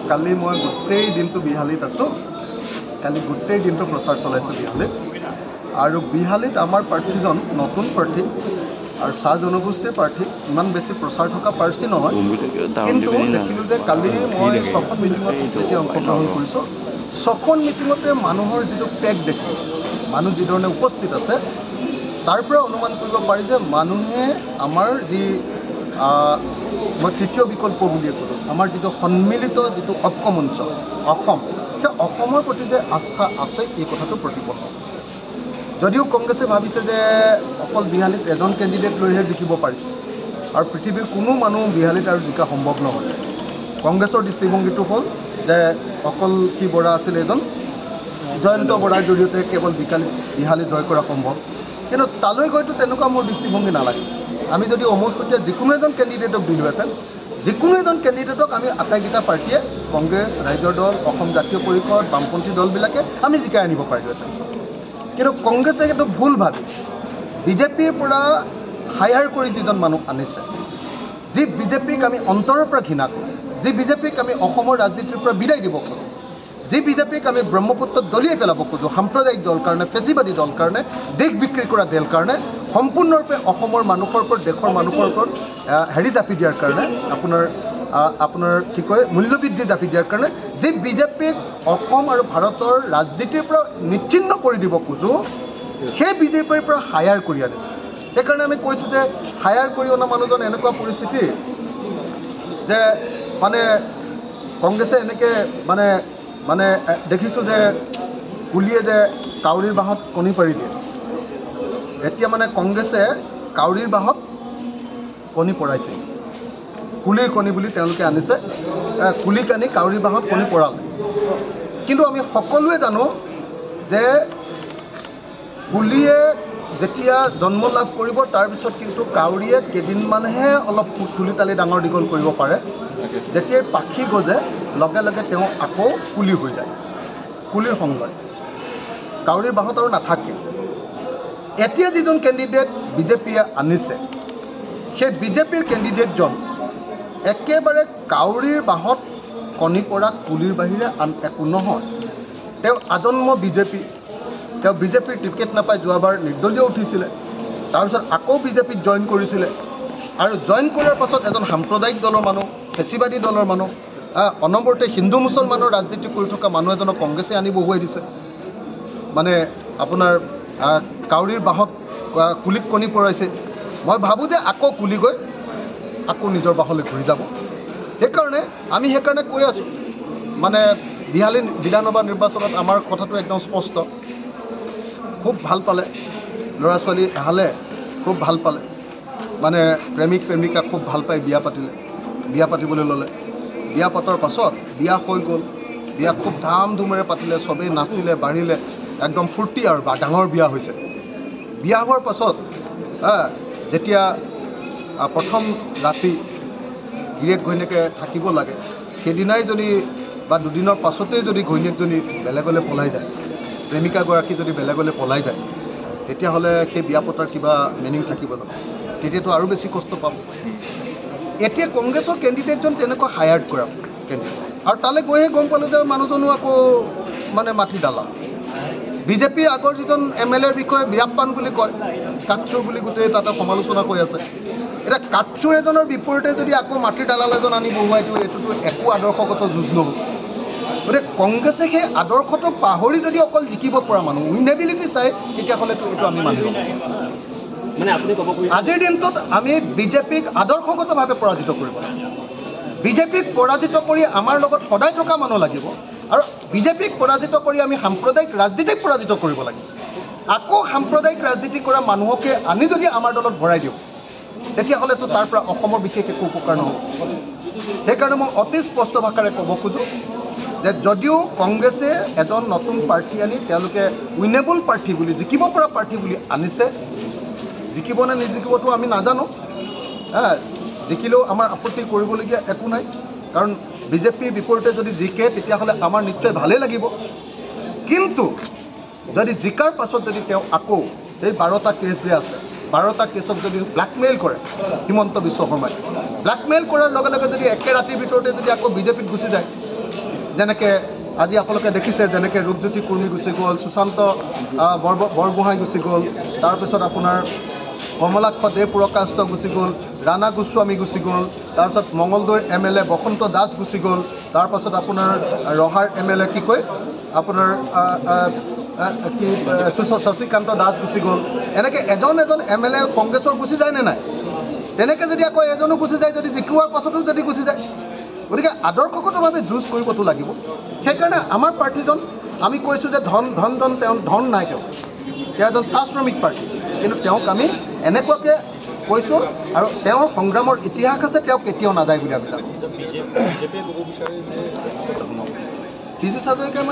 কালি মই গোটেই দিনটো বিহালীত আছোঁ। কালি গোটেই দিনটো প্ৰচাৰ চলাইছোঁ বিহালীত। আৰু বিহালীত আমাৰ প্ৰাৰ্থীজন নতুন প্ৰাৰ্থী আৰু চাহ জনগোষ্ঠীৰ প্ৰাৰ্থী, ইমান বেছি প্ৰচাৰ থকা প্ৰাৰ্থী নহয়। কিন্তু দেখিলোঁ যে কালি মই 6খন মিটিঙত যেতিয়া অংশগ্ৰহণ কৰিছোঁ, 6খন মিটিঙতে মানুহৰ যিটো পেক দেখিলোঁ, মানুহ যিধৰণে উপস্থিত আছে, তাৰ পৰা অনুমান কৰিব পাৰি যে মানুহে আমাৰ যি মই তৃতীয় বিকল্প বুলিয়ে ক'লোঁ, আমাৰ যিটো সন্মিলিত যিটো ঐক্যমঞ্চ অসম, সেই অসমৰ প্ৰতি যে আস্থা আছে এই কথাটো প্ৰতিপন্ন। যদিও কংগ্ৰেছে ভাবিছে যে অকল বিহালীত এজন কেণ্ডিডেট লৈহে জিকিব পাৰি আৰু পৃথিৱীৰ কোনো মানুহ বিহালীত আৰু জিকা সম্ভৱ নহয়। কংগ্ৰেছৰ দৃষ্টিভংগীটো হ'ল যে অকল কি বৰা আছিল এজন, জয়ন্ত বৰাৰ জৰিয়তে কেৱল বিহালী জয় কৰা সম্ভৱ। কিন্তু তালৈ গৈতো তেনেকুৱা মোৰ দৃষ্টিভংগী নালাগে। আমি যদি অমৰকটীয়া যিকোনো এজন কেণ্ডিডেটক দিলোহেঁতেন, যিকোনো এজন কেণ্ডিডেটক আমি আটাইকেইটা পাৰ্টীয়ে, কংগ্ৰেছ, ৰাইজৰ দল, অসম জাতীয় পৰিষদ, বামপন্থী দলবিলাকে আমি জিকাই আনিব পাৰিলোহেঁতেন। কিন্তু কংগ্ৰেছে সেইটো ভুল ভাবি বিজেপিৰ পৰা হায়াৰ কৰি যিজন মানুহ আনিছে, যি বিজেপিক আমি অন্তৰৰ পৰা ঘৃণা কৰোঁ, যি বিজেপিক আমি অসমৰ ৰাজনীতিৰ পৰা বিদায় দিব খোজোঁ, যি বিজেপিক আমি ব্ৰহ্মপুত্ৰত দলিয়াই পেলাব খোজোঁ, সাম্প্ৰদায়িক দল কাৰণে, ফেচিবাদী দল কাৰণে, দেশ বিক্ৰী কৰা দল কাৰণে, সম্পূৰ্ণৰূপে অসমৰ মানুহৰ ওপৰত, দেশৰ মানুহৰ ওপৰত জাপি দিয়াৰ কাৰণে, আপোনাৰ কি কয় মূল্যবৃদ্ধি জাপি দিয়াৰ কাৰণে, যি বিজেপিক অসম আৰু ভাৰতৰ ৰাজনীতিৰ পৰা নিচ্ছিন্ন কৰি দিব খোজোঁ, সেই বিজেপিৰ পৰা হায়াৰ কৰি আনিছে। সেইকাৰণে আমি কৈছোঁ যে হায়াৰ কৰি অনা মানুহজন এনেকুৱা পৰিস্থিতি যে কংগ্ৰেছে এনেকৈ দেখিছোঁ যে কুলিয়ে যে কাউৰীৰ বাঁহত কণী পাৰি দিয়ে। এতিয়া কংগ্ৰেছে কাউৰীৰ বাঁহত কণী পৰাইছে। কুলিৰ কণী বুলি তেওঁলোকে আনিছে, কুলিক আনি কাউৰীৰ বাঁহত কণী পৰালে। কিন্তু আমি সকলোৱে জানো যে কুলিয়ে যেতিয়া জন্ম লাভ কৰিব, তাৰপিছত কিন্তু কাউৰীয়ে কেইদিনমানহে অলপ তুলি তালি ডাঙৰ দীঘল কৰিব পাৰে। যেতিয়াই পাখি গজে লগে লগে তেওঁ আকৌ কুলি হৈ যায়, কুলিৰ সংগ লয়, কাউৰীৰ বাঁহত আৰু নাথাকে। এতিয়া যিজন কেণ্ডিডেট বিজেপিয়ে আনিছে, সেই বিজেপিৰ কেণ্ডিডেটজন একেবাৰে কাউৰীৰ বাঁহত কণী পৰা কুলিৰ বাহিৰে আন একো নহয়। তেওঁ আজন্ম বিজেপি, তেওঁ বিজেপিৰ টিকেট নাপাই যোৱাবাৰ নিৰ্দলীয় উঠিছিলে, তাৰপিছত আকৌ বিজেপিত জইন কৰিছিলে আৰু জইন কৰাৰ পাছত এজন সাম্প্ৰদায়িক দলৰ মানুহ, ফেচিবাদী দলৰ মানুহ, অনবৰতে হিন্দু মুছলমানৰ ৰাজনীতি কৰি থকা মানুহ এজনক কংগ্ৰেছে আনি বহুৱাই দিছে। আপোনাৰ কাউৰীৰ বাঁহত কুলিক কণী পৰাইছে। মই ভাবোঁ যে আকৌ কুলি গৈ আকৌ নিজৰ বাঁহলৈ ঘূৰি যাব। সেইকাৰণে কৈ আছোঁ, বিহালী বিধানসভা নিৰ্বাচনত আমাৰ কথাটো একদম স্পষ্ট। খুব ভাল পালে, ল'ৰা ছোৱালী এহালে খুব ভাল পালে, প্ৰেমিক প্ৰেমিকা খুব ভাল পাই বিয়া পাতিলে, বিয়া পাতিবলৈ ল'লে। বিয়া পতাৰ পাছত বিয়া হৈ গ'ল, বিয়া খুব ধাম ধুমেৰে পাতিলে, চবেই নাচিলে বাঢ়িলে, একদম ফূৰ্তি আৰু ডাঙৰ বিয়া হৈছে। বিয়া হোৱাৰ পাছত যেতিয়া প্ৰথম ৰাতি গিৰিয়েক ঘৈণীয়েকে থাকিব লাগে, সেইদিনাই যদি বা দুদিনৰ পাছতেই যদি ঘৈণীয়েকজনী বেলেগলৈ পলাই যায়, প্ৰেমিকাগৰাকী যদি বেলেগলৈ পলাই যায়, তেতিয়াহ'লে সেই বিয়া পতাৰ কিবা মিনিং থাকিব জানো? তেতিয়াতো আৰু বেছি কষ্ট পাব। এতিয়া কংগ্ৰেছৰ কেণ্ডিডেটজন তেনেকুৱা হায়াৰ্ড কৰা কেণ্ডিডেট, আৰু তালৈ গৈহে গম পালোঁ যে মানুহজনো আকৌ মাটি দালা। বিজেপিৰ আগৰ যিজন MLAৰ বিষয়ে বীৰাপ্পান বুলি কয়, কাটচুৰ বুলি গোটেই তাতে সমালোচনা কৰি আছে। এতিয়া কাটচুৰ এজনৰ বিপৰীতে যদি আকৌ মাটিৰ দালাল এজন আনি বহুৱাই দিওঁ, এইটোতো একো আদৰ্শগত যুঁজ নহ'ব। গতিকে কংগ্ৰেছে সেই আদৰ্শটো পাহৰি যদি অকল জিকিব পৰা মানুহ, উইনেবিলিটি চাই, তেতিয়াহ'লেতো এইটো আমি মানিব লাগিব। আজিৰ দিনটোত আমি বিজেপিক আদৰ্শগতভাৱে পৰাজিত কৰিব লাগিব। বিজেপিক পৰাজিত কৰি আমাৰ লগত সদায় থকা মানুহ লাগিব, আৰু বিজেপিক পৰাজিত কৰি আমি সাম্প্ৰদায়িক ৰাজনীতিক পৰাজিত কৰিব লাগিব। আকৌ সাম্প্ৰদায়িক ৰাজনীতি কৰা মানুহকে আনি যদি আমাৰ দলত ভৰাই দিওঁ, তেতিয়াহ'লেতো তাৰ পৰা অসমৰ বিশেষ একো উপকাৰ নহ'ব। সেইকাৰণে মই অতি স্পষ্ট ভাষাৰে ক'ব খোজোঁ যে যদিও কংগ্ৰেছে এজন নতুন প্ৰাৰ্থী আনি তেওঁলোকে উইনেবল প্ৰাৰ্থী বুলি, জিকিব পৰা প্ৰাৰ্থী বুলি আনিছে, জিকিব নে নিজিকিবতো আমি নাজানো। জিকিলেও আমাৰ আপত্তি কৰিবলগীয়া একো নাই, কাৰণ বিজেপিৰ বিপৰীতে যদি জিকে তেতিয়াহ'লে আমাৰ নিশ্চয় ভালেই লাগিব। কিন্তু যদি জিকাৰ পাছত যদি তেওঁ আকৌ এই 12টা কেছ যে আছে, 12টা কেছত যদি ব্লেকমেইল কৰে হিমন্ত বিশ্ব শৰ্মাই, ব্লেকমেইল কৰাৰ লগে লগে যদি একে ৰাতিৰ ভিতৰতে যদি আকৌ বিজেপিত গুচি যায়, যেনেকৈ আজি আপোনালোকে দেখিছে যেনেকৈ ৰূপজ্যোতি কুৰ্মী গুচি গ'ল, সুশান্ত বৰগোহাঁই গুচি গ'ল, তাৰপিছত আপোনাৰ কমলাক্ষ দেৱপ্ৰকাশ গুচি গ'ল, ৰাণা গোস্বামী গুচি গ'ল, তাৰপিছত মঙলদৈৰ MLA বসন্ত দাস গুচি গ'ল, তাৰপাছত আপোনাৰ ৰহাৰ MLA কি কয় আপোনাৰ কি শশীকান্ত দাস গুচি গ'ল। এনেকৈ এজন MLA কংগ্ৰেছৰ গুচি যায় নে নাই? তেনেকৈ যদি আকৌ এজনো গুচি যায়, যদি জিকোৱাৰ পাছতো যদি গুচি যায়, গতিকে আদৰ্শগতভাৱে যুঁজ কৰিবতো লাগিব। সেইকাৰণে আমাৰ প্ৰাৰ্থীজন আমি কৈছোঁ যে তেওঁ ধন নাই, তেওঁ এজন চাহ শ্ৰমিক প্ৰাৰ্থী, কিন্তু তেওঁক আমি এনেকুৱাকৈ কৈছোঁ আৰু তেওঁৰ সংগ্ৰামৰ ইতিহাস আছে, তেওঁ কেতিয়াও নাযায় বুলি আমি জানো। পীযুষ হাজৰিকাই